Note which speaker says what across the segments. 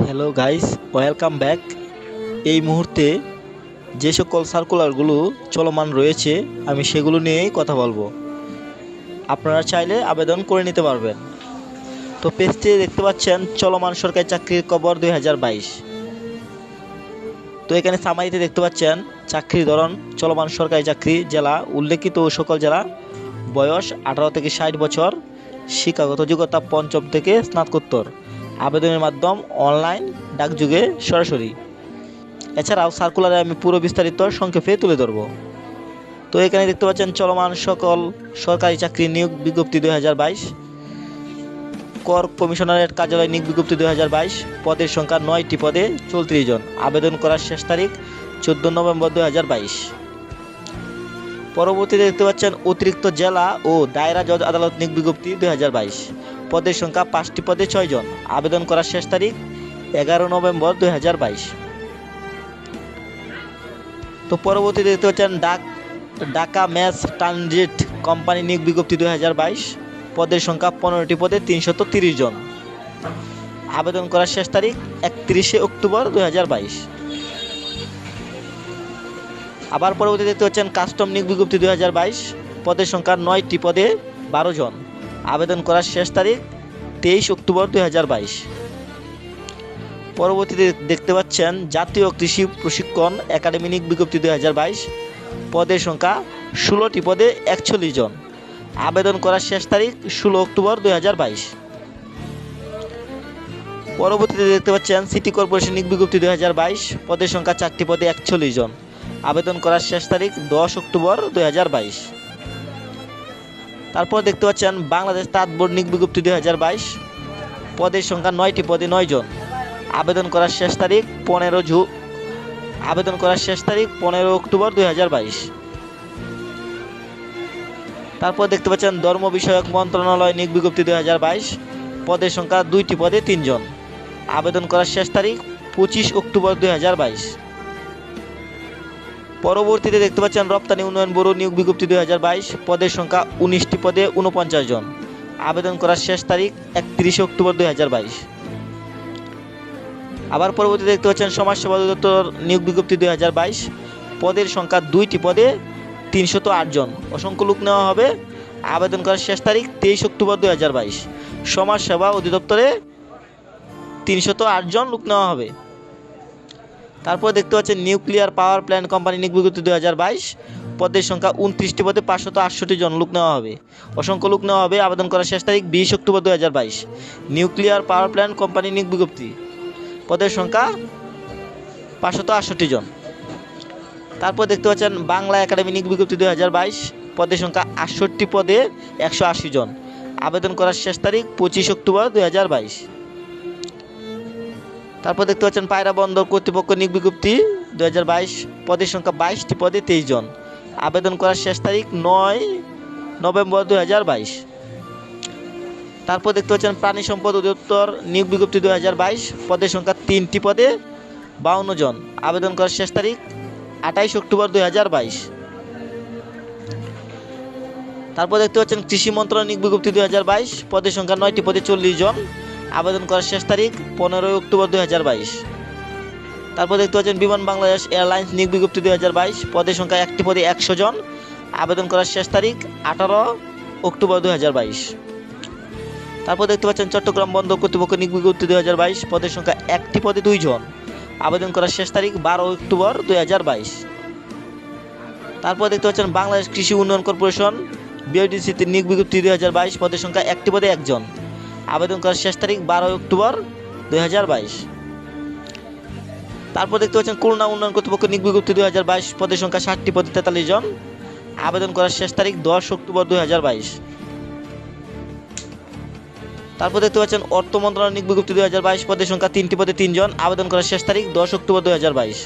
Speaker 1: Hello guys, welcome back. এই মুহূর্তে যে সকল সার্কুলারগুলো চলমান রয়েছে আমি সেগুলো নিয়েই কথা বলবো। আপনারা চাইলে আবেদন করে নিতে পারবেন। তো পেজটি দেখতে পাচ্ছেন চলমান সরকারি চাকরির খবর 2022। তো এখানে সামারিতে দেখতে পাচ্ছেন চাকরির ধরন চলমান সরকারি চাকরি, জেলা উল্লেখিত সকল জেলা, বয়স 18 থেকে 60 বছর, শিক্ষাগত যোগ্যতা পঞ্চম থেকে স্নাতকোত্তর, আবেদনের মাধ্যম অনলাইন, ডাকযোগে, সরাসরি। এছাড়াও সার্কুলারে আমি পুরো বিস্তারিত সংক্ষেপে তুলে ধরব। তো এখানে দেখতে পাচ্ছেন চলমান সকল সরকারি চাকরি নিয়োগ বিজ্ঞপ্তি 2022, কর কমিশনারের কার্যালয় নিয়োগ বিজ্ঞপ্তি 2022, পদের সংখ্যা 9টি, পদে 34 জন, আবেদন করার শেষ তারিখ 14 নভেম্বর 2022। পরবর্তীতে দেখতে পাচ্ছেন অতিরিক্ত জেলা ও দায়রা জজ আদালত নিয়োগ বিজ্ঞপ্তি 2022, পদের সংখ্যা 5টি, পদে 6 জন, আবেদন করার শেষ তারিখ 11 নভেম্বর 2022। তো পরবর্তীতে দেখতে পাচ্ছেন ঢাকা ম্যাস ট্রানজিট কোম্পানি নিয়োগ বিজ্ঞপ্তি 2022, পদের সংখ্যা 15টি, পদে 330 জন, আবেদন করার শেষ তারিখ 31 অক্টোবর 2022। আবার পরবর্তীতে দেখতে পাচ্ছেন কাস্টম নিয়োগ বিজ্ঞপ্তি 2022, পদের সংখ্যা 9টি, পদে 12 জন, আবেদন করার শেষ তারিখ 23 অক্টোবর 2022। পরবর্তীতে দেখতে পাচ্ছেন জাতীয় কৃষি প্রশিক্ষণ একাডেমি নিয়োগ বিজ্ঞপ্তি 2022, পদের সংখ্যা 16টি, পদে 41 জন, আবেদন করার শেষ তারিখ 16 অক্টোবর 2022। পরবর্তীতে দেখতে পাচ্ছেন সিটি কর্পোরেশন নিয়োগ বিজ্ঞপ্তি 2022, পদের সংখ্যা 4টি, পদে 41 জন, আবেদন করার শেষ তারিখ 10 অক্টোবর 2022। তারপর দেখতে পাচ্ছেন বাংলাদেশ তাঁত বোর্ড নিয়োগ বিজ্ঞপ্তি 2022, পদের সংখ্যা 9টি, পদে 9 জন, আবেদন করার শেষ তারিখ 15 অক্টোবর 2022। তারপর দেখতে পাচ্ছেন ধর্ম বিষয়ক মন্ত্রণালয় নিয়োগ বিজ্ঞপ্তি 2022, পদের সংখ্যা 2টি, পদে 3 জন, আবেদন করার শেষ তারিখ 25 অক্টোবর 2022। পরবর্তীতে দেখতে পাচ্ছেন রপ্তানি উন্নয়ন ব্যুরো নিয়োগ বিজ্ঞপ্তি 2022, পদের সংখ্যা 19টি, পদে 49 জন, আবেদন করার শেষ তারিখ 31 অক্টোবর 2022। আবার পরবর্তীতে দেখতে পাচ্ছেন সমাজসেবা অধিদপ্তর নিয়োগ বিজ্ঞপ্তি 2022, পদের সংখ্যা 2টি, পদে 308 জন, অসংখ্য লোক নেওয়া হবে, আবেদন করার শেষ তারিখ 23 অক্টোবর 2022। সমাজসেবা অধিদপ্তরে 308 জন লোক নেওয়া হবে। তারপর দেখতে পাচ্ছেন নিউক্লিয়ার পাওয়ার প্ল্যান্ট কোম্পানি নিয়োগ বিজ্ঞপ্তি 2022, পদের সংখ্যা 29টি, পদে 568 জন লোক নেওয়া হবে, অসংখ্য লোক নেওয়া হবে, আবেদন করার শেষ তারিখ 20 October 2022। Nuclear power plant company নিয়োগ বিজ্ঞপ্তি, পদের সংখ্যা 568 জন। তারপর দেখতে পাচ্ছেন বাংলা একাডেমি নিয়োগ বিজ্ঞপ্তি 2022, পদের সংখ্যা 68টি, পদে 180 জন, আবেদন করার শেষ তারিখ 25 অক্টোবর 2022। তারপর দেখতে পাচ্ছেন পায়রা বন্দর কর্তৃপক্ষ নিয়োগ বিজ্ঞপ্তি 2022, পদের সংখ্যা 22টি, পদে 23 জন, আবেদন করার শেষ তারিখ 9 নভেম্বর 2022। তারপর দেখতে পাচ্ছেন প্রাণী সম্পদ অধিদপ্তর নিয়োগ বিজ্ঞপ্তি 2022, পদের সংখ্যা 3টি, পদে 52 জন, আবেদন করার শেষ তারিখ 28 অক্টোবর 2022। তারপর দেখতে পাচ্ছেন কৃষি মন্ত্রণালয় নিয়োগ বিজ্ঞপ্তি 2022, পদের সংখ্যা 9টি, পদে 40 জন, আবেদন করার শেষ তারিখ 15 অক্টোবর 2022। তারপর দেখতে পাচ্ছেন বিমান বাংলাদেশ এয়ারলাইন্স নিয়োগ বিজ্ঞপ্তি 2022, পদের সংখ্যা 1টি, পদে 100 জন, আবেদন করার শেষ তারিখ 18 অক্টোবর 2022। তারপর দেখতে পাচ্ছেন চট্টগ্রাম বন্দর কর্তৃপক্ষ নিয়োগ বিজ্ঞপ্তি 2022, পদের সংখ্যা 1টি, পদে 2 জন, আবেদন করার শেষ তারিখ 12 অক্টোবর 2022। তারপর দেখতে পাচ্ছেন বাংলাদেশ কৃষি উন্নয়ন কর্পোরেশন বিআরডিসিতে নিয়োগ বিজ্ঞপ্তি 2022, পদের সংখ্যা 1টি, পদে 1 জন, আবেদন করার শেষ তারিখ 12 অক্টোবর 2022। তারপর দেখতে পাচ্ছেন খুলনা উন্নয়ন কর্তৃপক্ষ নিয়োগ বিজ্ঞপ্তি 2022, পদের সংখ্যা 60টি, পদে 43 জন, আবেদন করার শেষ তারিখ 10 অক্টোবর 2022। তারপর দেখতে পাচ্ছেন অর্থ মন্ত্রণালয় নিয়োগ বিজ্ঞপ্তি 2022, পদের সংখ্যা 3টি, পদে 3 জন, আবেদন করার শেষ তারিখ 10 অক্টোবর 2022।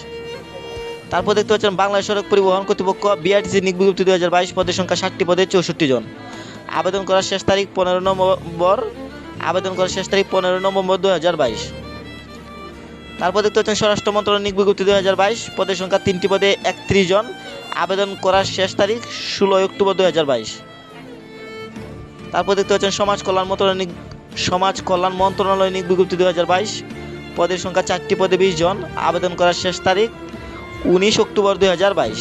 Speaker 1: তারপর দেখতে পাচ্ছেন বাংলাদেশ সড়ক পরিবহন কর্তৃপক্ষ বিআরটিসি নিয়োগ বিজ্ঞপ্তি 2022, পদের সংখ্যা 60টি, পদে 64 জন, আবেদন করার শেষ তারিখ 15 নভেম্বর 2022। তারপর দেখতে পাচ্ছেন স্বরাষ্ট্র মন্ত্রণালয় নিয়োগ বিজ্ঞপ্তি 2022, পদের সংখ্যা 3টি, পদে 31 জন, আবেদন করার শেষ তারিখ 16 অক্টোবর 2022। তারপর দেখতে পাচ্ছেন সমাজ কল্যাণ মন্ত্রণালয় নিয়োগ বিজ্ঞপ্তি 2022, পদের সংখ্যা 4টি পদে 20 জন, আবেদন করার শেষ তারিখ 19 অক্টোবর 2022।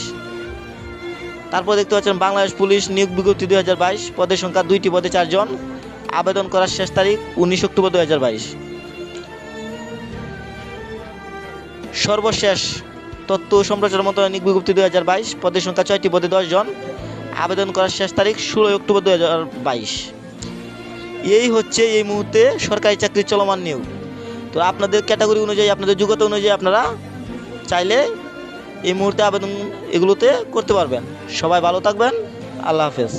Speaker 1: তারপর দেখতে পাচ্ছেন বাংলাদেশ পুলিশ নিয়োগ বিজ্ঞপ্তি 2022, পদের সংখ্যা 2টি পদে 4 জন, আবেদন করার শেষ তারিখ 19 অক্টোবর 2022। সর্বশেষ তথ্য ও সম্প্রচার মন্ত্রণালয় নিয়োগ বিজ্ঞপ্তি 2022, পদের সংখ্যা 6টি পদে 10 জন, আবেদন করার শেষ তারিখ 16 অক্টোবর 2022। এই হচ্ছে এই মুহূর্তে সরকারি চাকরির চলমান নিয়োগ। তো আপনাদের ক্যাটাগরি অনুযায়ী, আপনাদের যোগ্যতা অনুযায়ী আপনারা চাইলে এই মুহূর্তে আবেদন এগুলোতে করতে পারবেন। সবাই ভালো থাকবেন। আল্লাহ হাফেজ।